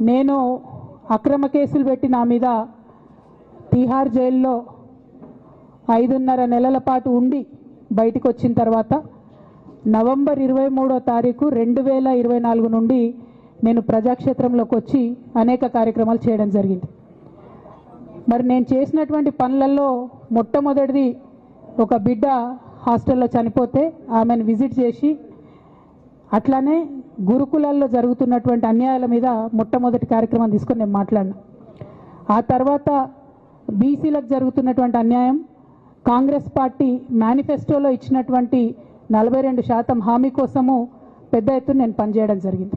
నేను అక్రమ కేసులు పెట్టి నా మీద తిహార్ జైల్లో 5.5 నెలల పాటు ఉండి బయటికి వచ్చిన తర్వాత నవంబర్ 23వ తారీఖు 2024 నుండి నేను ప్రజాక్షేత్రంలోకి వచ్చి అనేక కార్యక్రమాలు చేయడం జరిగింది. మరి నేను చేసినటువంటి పనులలో మొట్టమొదటిది ఒక బిడ్డ హాస్టల్లో చనిపోతే ఆమెను విజిట్ చేసి, అట్లానే గురుకులాల్లో జరుగుతున్నటువంటి అన్యాయాల మీద మొట్టమొదటి కార్యక్రమం తీసుకొని నేను మాట్లాడినా. ఆ తర్వాత బీసీలకు జరుగుతున్నటువంటి అన్యాయం, కాంగ్రెస్ పార్టీ మేనిఫెస్టోలో ఇచ్చినటువంటి 42% హామీ కోసము పెద్ద ఎత్తున నేను పనిచేయడం జరిగింది.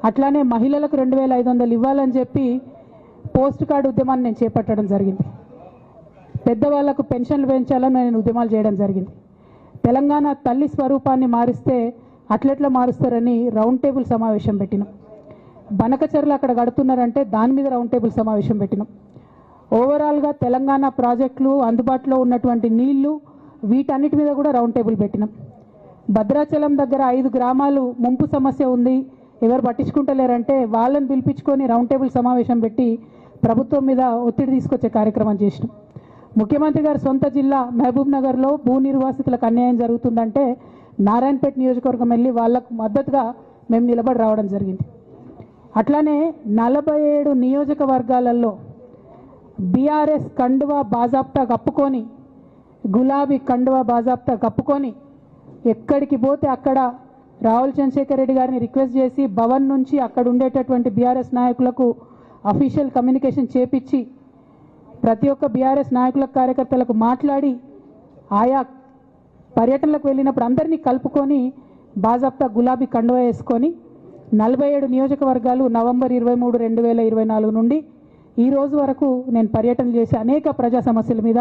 అట్లానే మహిళలకు 2500 ఇవ్వాలని చెప్పి పోస్ట్ కార్డు ఉద్యమాన్ని నేను చేపట్టడం జరిగింది. పెద్దవాళ్లకు పెన్షన్లు పెంచాలని నేను ఉద్యమాలు చేయడం జరిగింది. తెలంగాణ తల్లి స్వరూపాన్ని మారిస్తే అట్లెట్లా మారుస్తారని రౌండ్ టేబుల్ సమావేశం పెట్టినాం. బనకచర్లు అక్కడ కడుతున్నారంటే దాని మీద రౌండ్ టేబుల్ సమావేశం పెట్టినాం. ఓవరాల్గా తెలంగాణ ప్రాజెక్టులు, అందుబాటులో ఉన్నటువంటి నీళ్లు, వీటన్నిటి మీద కూడా రౌండ్ టేబుల్ పెట్టినాం. భద్రాచలం దగ్గర 5 గ్రామాలు ముంపు సమస్య ఉంది, ఎవరు పట్టించుకుంటలేరంటే వాళ్ళని పిలిపించుకొని రౌండ్ టేబుల్ సమావేశం పెట్టి ప్రభుత్వం మీద ఒత్తిడి తీసుకొచ్చే కార్యక్రమం చేసినాం. ముఖ్యమంత్రి గారి సొంత జిల్లా మహబూబ్ నగర్లో భూ నిర్వాసితులకు అన్యాయం జరుగుతుందంటే నారాయణపేట నియోజకవర్గం వెళ్ళి వాళ్లకు మద్దతుగా మేము నిలబడి రావడం జరిగింది. అట్లానే 47 నియోజకవర్గాలలో బీఆర్ఎస్ కండువా బాజాప్తా కప్పుకొని, గులాబీ కండువా బాజాప్తా కప్పుకొని ఎక్కడికి పోతే అక్కడ రావుల చంద్రశేఖర్ రెడ్డి గారిని రిక్వెస్ట్ చేసి భవన్ నుంచి అక్కడ ఉండేటటువంటి బీఆర్ఎస్ నాయకులకు అఫీషియల్ కమ్యూనికేషన్ చేపించి ప్రతి ఒక్క బీఆర్ఎస్ నాయకులకు, కార్యకర్తలకు మాట్లాడి ఆయా పర్యటనలకు వెళ్ళినప్పుడు అందరినీ కలుపుకొని బాజాప్తా గులాబీ కండువా వేసుకొని 47 నియోజకవర్గాలు నవంబర్ 23, 2024 నుండి ఈ రోజు వరకు నేను పర్యటన చేసి అనేక ప్రజా సమస్యల మీద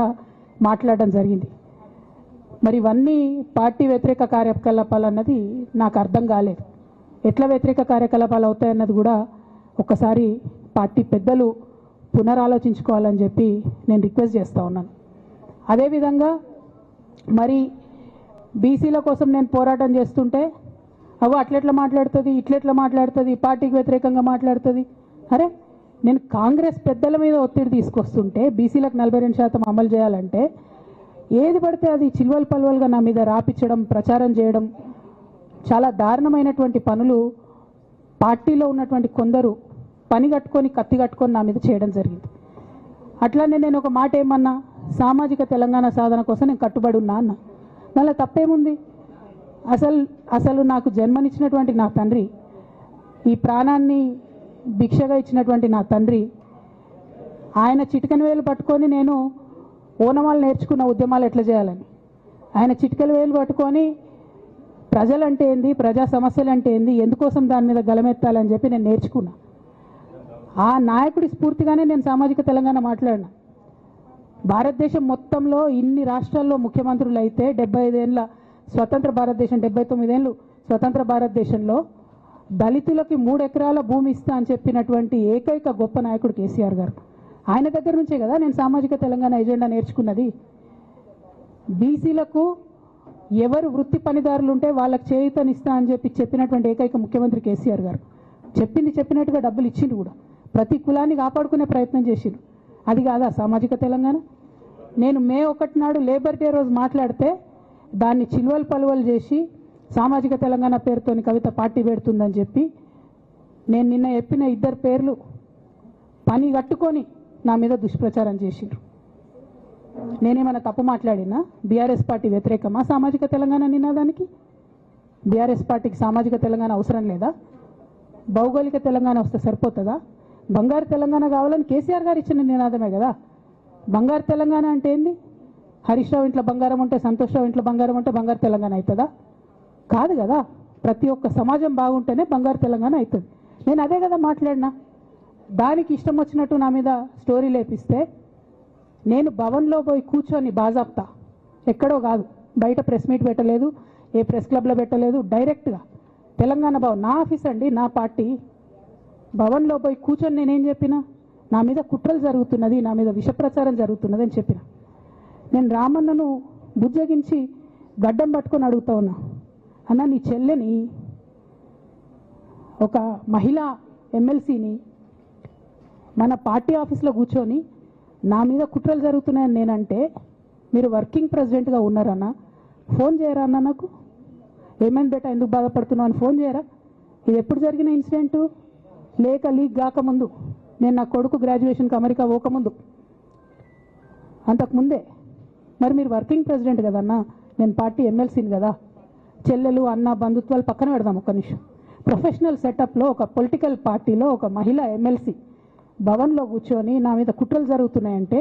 మాట్లాడడం జరిగింది. మరి ఇవన్నీ పార్టీ వ్యతిరేక కార్యకలాపాలు అన్నది నాకు అర్థం కాలేదు. ఎట్లా వ్యతిరేక కార్యకలాపాలు అవుతాయన్నది కూడా ఒకసారి పార్టీ పెద్దలు పునరాలోచించుకోవాలని చెప్పి నేను రిక్వెస్ట్ చేస్తూ ఉన్నాను. అదేవిధంగా మరి బీసీల కోసం నేను పోరాటం చేస్తుంటే అట్లెట్లా మాట్లాడుతుంది, ఇట్లెట్లా మాట్లాడుతుంది, పార్టీకి వ్యతిరేకంగా మాట్లాడుతుంది. అరే, నేను కాంగ్రెస్ పెద్దల మీద ఒత్తిడి తీసుకొస్తుంటే బీసీలకు 42% అమలు చేయాలంటే ఏది పడితే అది చిల్వల్ పల్వల్గా నా మీద రాపించడం, ప్రచారం చేయడం, చాలా దారుణమైనటువంటి పనులు పార్టీలో ఉన్నటువంటి కొందరు పని కట్టుకొని, కత్తి కట్టుకొని నా మీద చేయడం జరిగింది. అట్లానే నేను ఒక మాట ఏమన్నా, సామాజిక తెలంగాణ సాధన కోసం నేను కట్టుబడి ఉన్నా అన్న. మళ్ళీ తప్పేముంది? అసలు నాకు జన్మనిచ్చినటువంటి నా తండ్రి, ఈ ప్రాణాన్ని భిక్షగా ఇచ్చినటువంటి నా తండ్రి, ఆయన చిటికెన వేలు పట్టుకొని నేను ఓనమాలు నేర్చుకున్న ఉద్యమాలు ఎట్లా చేయాలని, ఆయన చిటికెల వేలు పట్టుకొని ప్రజలంటే ఏంది, ప్రజా సమస్యలు అంటే ఏంది, ఎందుకోసం దాని మీద గలమెత్తాలని చెప్పి నేను నేర్చుకున్నా. ఆ నాయకుడి స్ఫూర్తిగానే నేను సామాజిక తెలంగాణ మాట్లాడినా. భారతదేశం మొత్తంలో ఇన్ని రాష్ట్రాల్లో ముఖ్యమంత్రులు అయితే 75 ఏళ్ళ స్వతంత్ర భారతదేశం, 79 ఏళ్ళు స్వతంత్ర భారతదేశంలో దళితులకి 3 ఎకరాల భూమి ఇస్తా అని చెప్పినటువంటి ఏకైక గొప్ప నాయకుడు కేసీఆర్ గారు. ఆయన దగ్గర నుంచే కదా నేను సామాజిక తెలంగాణ ఎజెండా నేర్చుకున్నది. బీసీలకు ఎవరు వృత్తి పనిదారులు ఉంటే వాళ్ళకి చేయూతనిస్తా అని చెప్పినటువంటి ఏకైక ముఖ్యమంత్రి కేసీఆర్ గారు. చెప్పినట్టుగా డబ్బులు ఇచ్చిండు కూడా, ప్రతి కులాన్ని కాపాడుకునే ప్రయత్నం చేసిండు. అది కాదా సామాజిక తెలంగాణ? నేను మే 1 నాడు లేబర్ డే రోజు మాట్లాడితే దాన్ని చిల్వలు పలువలు చేసి సామాజిక తెలంగాణ పేరుతోని కవిత పార్టీ పెడుతుందని చెప్పి నేను నిన్న చెప్పిన 2 పేర్లు పని కట్టుకొని నా మీద దుష్ప్రచారం చేసిండ్రు. నేనేమైనా తప్పు మాట్లాడినా? బీఆర్ఎస్ పార్టీ వ్యతిరేకమా సామాజిక తెలంగాణ నినాదానికి? బీఆర్ఎస్ పార్టీకి సామాజిక తెలంగాణ అవసరం లేదా? భౌగోళిక తెలంగాణ వస్తే సరిపోతుందా? బంగారు తెలంగాణ కావాలని కేసీఆర్ గారు ఇచ్చిన నినాదమే కదా. బంగారు తెలంగాణ అంటే ఏంది? హరీష్ రావు ఇంట్లో బంగారం ఉంటే, సంతోష్ రావు ఇంట్లో బంగారం ఉంటే బంగారు తెలంగాణ అవుతుందా? కాదు కదా. ప్రతి ఒక్క సమాజం బాగుంటేనే బంగారు తెలంగాణ అవుతుంది. నేను అదే కదా మాట్లాడినా. దానికి ఇష్టం వచ్చినట్టు నా మీద స్టోరీ లేపిస్తే నేను భవన్లో పోయి కూర్చొని బాజాప్తా, ఎక్కడో కాదు, బయట ప్రెస్ మీట్ పెట్టలేదు, ఏ ప్రెస్ క్లబ్లో పెట్టలేదు, డైరెక్ట్గా తెలంగాణ భవన్, నా ఆఫీస్ అండి, నా పార్టీ భవన్లో పోయి కూర్చొని నేనేం చెప్పినా, నా మీద కుట్రలు జరుగుతున్నది, నా మీద విషప్రచారం జరుగుతున్నది అని చెప్పిన. నేను రామన్నను బుజ్జగించి గడ్డం పట్టుకొని అడుగుతా ఉన్నా, అన్న నీ చెల్లెని, ఒక మహిళా ఎమ్మెల్సీని మన పార్టీ ఆఫీస్లో కూర్చొని నా మీద కుట్రలు జరుగుతున్నాయని నేనంటే మీరు వర్కింగ్ ప్రెసిడెంట్గా ఉన్నారన్నా ఫోన్ చేయరా అన్న నాకు? ఏమైంది బేటా, ఎందుకు బాధపడుతున్నావు అని ఫోన్ చేయరా? ఇది ఎప్పుడు జరిగిన ఇన్సిడెంటు? లేక లీక్ కాకముందు, నేను నా కొడుకు గ్రాడ్యుయేషన్కి అమెరికా పోకముందు, అంతకుముందే. మరి మీరు వర్కింగ్ ప్రెసిడెంట్ కదన్నా, నేను పార్టీ ఎమ్మెల్సీని కదా. చెల్లెలు అన్న బంధుత్వాలు పక్కన పెడదాం ఒక్క నిమిషం. ప్రొఫెషనల్ సెటప్లో ఒక పొలిటికల్ పార్టీలో ఒక మహిళ ఎమ్మెల్సీ భవన్లో కూర్చొని నా మీద కుట్రలు జరుగుతున్నాయంటే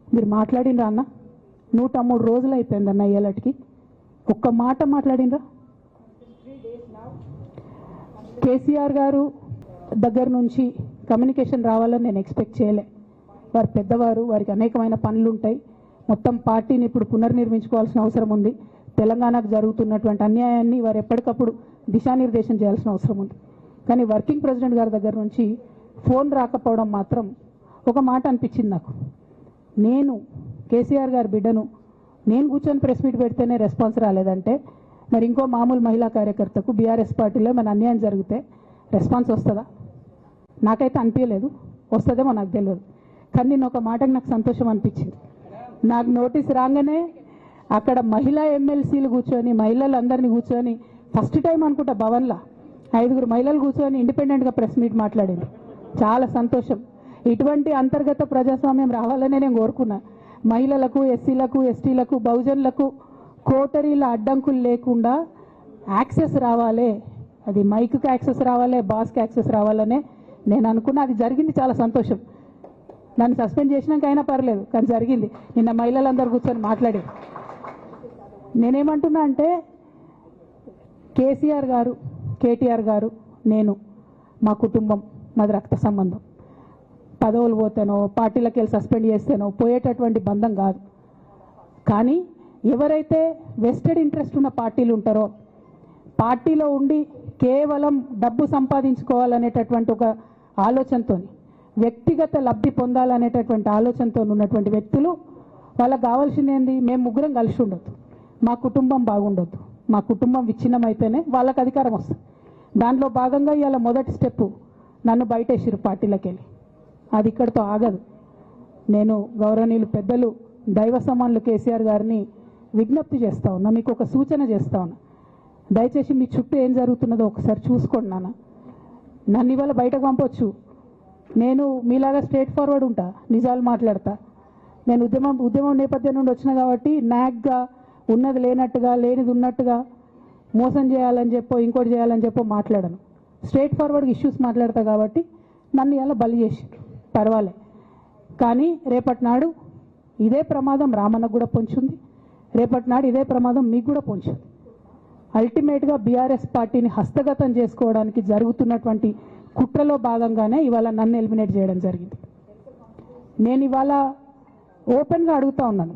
మీరు మాట్లాడినరా అన్న? 103 రోజులు అయిపోయిందన్న ఇయ్యాలటికి, ఒక్క మాట మాట్లాడినరా? కేసీఆర్ గారు దగ్గర నుంచి కమ్యూనికేషన్ రావాలని నేను ఎక్స్పెక్ట్ చేయలే. వారు పెద్దవారు, వారికి అనేకమైన పనులు ఉంటాయి. మొత్తం పార్టీని ఇప్పుడు పునర్నిర్మించుకోవాల్సిన అవసరం ఉంది. తెలంగాణకు జరుగుతున్నటువంటి అన్యాయాన్ని వారు ఎప్పటికప్పుడు దిశానిర్దేశం చేయాల్సిన అవసరం ఉంది. కానీ వర్కింగ్ ప్రెసిడెంట్ గారి దగ్గర నుంచి ఫోన్ రాకపోవడం మాత్రం ఒక మాట అనిపించింది నాకు. నేను కేసీఆర్ గారి బిడ్డను, నేను కూర్చొని ప్రెస్ మీట్ పెడితేనే రెస్పాన్స్ రాలేదంటే మరి ఇంకో మామూలు మహిళా కార్యకర్తకు బీఆర్ఎస్ పార్టీలో మన అన్యాయం జరిగితే రెస్పాన్స్ వస్తుందా? నాకైతే అనిపించలేదు. వస్తుందేమో నాకు తెలియదు. కానీ నేను ఒక మాటకు నాకు సంతోషం అనిపించింది. నాకు నోటీస్ రాగానే అక్కడ మహిళా ఎమ్మెల్సీలు కూర్చొని, మహిళలందరినీ కూర్చొని, ఫస్ట్ టైం అనుకుంటా భవన్లో 5 మహిళలు కూర్చొని ఇండిపెండెంట్గా ప్రెస్ మీట్ మాట్లాడింది. చాలా సంతోషం. ఇటువంటి అంతర్గత ప్రజాస్వామ్యం రావాలనే నేను కోరుకున్నా. మహిళలకు, ఎస్సీలకు, ఎస్టీలకు, బహుజనులకు కోటరీల అడ్డంకులు లేకుండా యాక్సెస్ రావాలి. అది మైక్కి యాక్సెస్ రావాలి, బాస్కి యాక్సెస్ రావాలనే నేను అనుకున్నా. అది జరిగింది, చాలా సంతోషం. నన్ను సస్పెండ్ చేసినాక అయినా పర్లేదు, కానీ జరిగింది. నిన్న మహిళలందరూ కూర్చొని మాట్లాడారు. నేనేమంటున్నా అంటే కేసీఆర్ గారు, కేటీఆర్ గారు, నేను, మా కుటుంబం, మాది రక్త సంబంధం. పదవులు పోతేనో, పార్టీలకు వెళ్ళి సస్పెండ్ చేస్తేనో పోయేటటువంటి బంధం కాదు. కానీ ఎవరైతే వెస్టెడ్ ఇంట్రెస్ట్ ఉన్న పార్టీలు ఉంటారో, పార్టీలో ఉండి కేవలం డబ్బు సంపాదించుకోవాలనేటటువంటి ఒక ఆలోచనతో, వ్యక్తిగత లబ్ధి పొందాలనేటటువంటి ఆలోచనతో ఉన్నటువంటి వ్యక్తులు, వాళ్ళకి కావాల్సింది ఏంది? మేము ముగ్గురం కలిసి ఉండొద్దు, మా కుటుంబం బాగుండొద్దు, మా కుటుంబం విచ్ఛిన్నం అయితేనే వాళ్ళకి అధికారం వస్తుంది. దాంట్లో భాగంగా ఇవాళ మొదటి స్టెప్పు నన్ను బయటేసిరు పార్టీలకు వెళ్ళి. అది ఇక్కడితో ఆగదు. నేను గౌరవనీయులు పెద్దలు దైవ సమానులు కేసీఆర్ గారిని విజ్ఞప్తి చేస్తా ఉన్నా, మీకు ఒక సూచన చేస్తా ఉన్నా. దయచేసి మీ చుట్టూ ఏం జరుగుతున్నదో ఒకసారి చూసుకోండి నాన్న. నన్ను ఇవాళ బయటకు పంపొచ్చు, నేను మీలాగా స్ట్రేట్ ఫార్వర్డ్ ఉంటా, నిజాలు మాట్లాడతా. నేను ఉద్యమం నేపథ్యం నుండి వచ్చిన కాబట్టి నాగ్గా, ఉన్నది లేనట్టుగా, లేనిది ఉన్నట్టుగా, మోసం చేయాలని చెప్పో ఇంకోటి చేయాలని చెప్పో మాట్లాడను. స్ట్రేట్ ఫార్వర్డ్గా ఇష్యూస్ మాట్లాడతా కాబట్టి నన్ను ఇలా బలి చేసి పర్వాలే. కానీ రేపటి నాడు ఇదే ప్రమాదం రామన్నకు కూడా పొంచుంది, రేపటి నాడు ఇదే ప్రమాదం మీకు కూడా పొంచుంది. అల్టిమేట్గా బీఆర్ఎస్ పార్టీని హస్తగతం చేసుకోవడానికి జరుగుతున్నటువంటి కుట్రలో భాగంగానే ఇవాళ నన్ను ఎలిమినేట్ చేయడం జరిగింది. నేను ఇవాళ ఓపెన్గా అడుగుతా ఉన్నాను,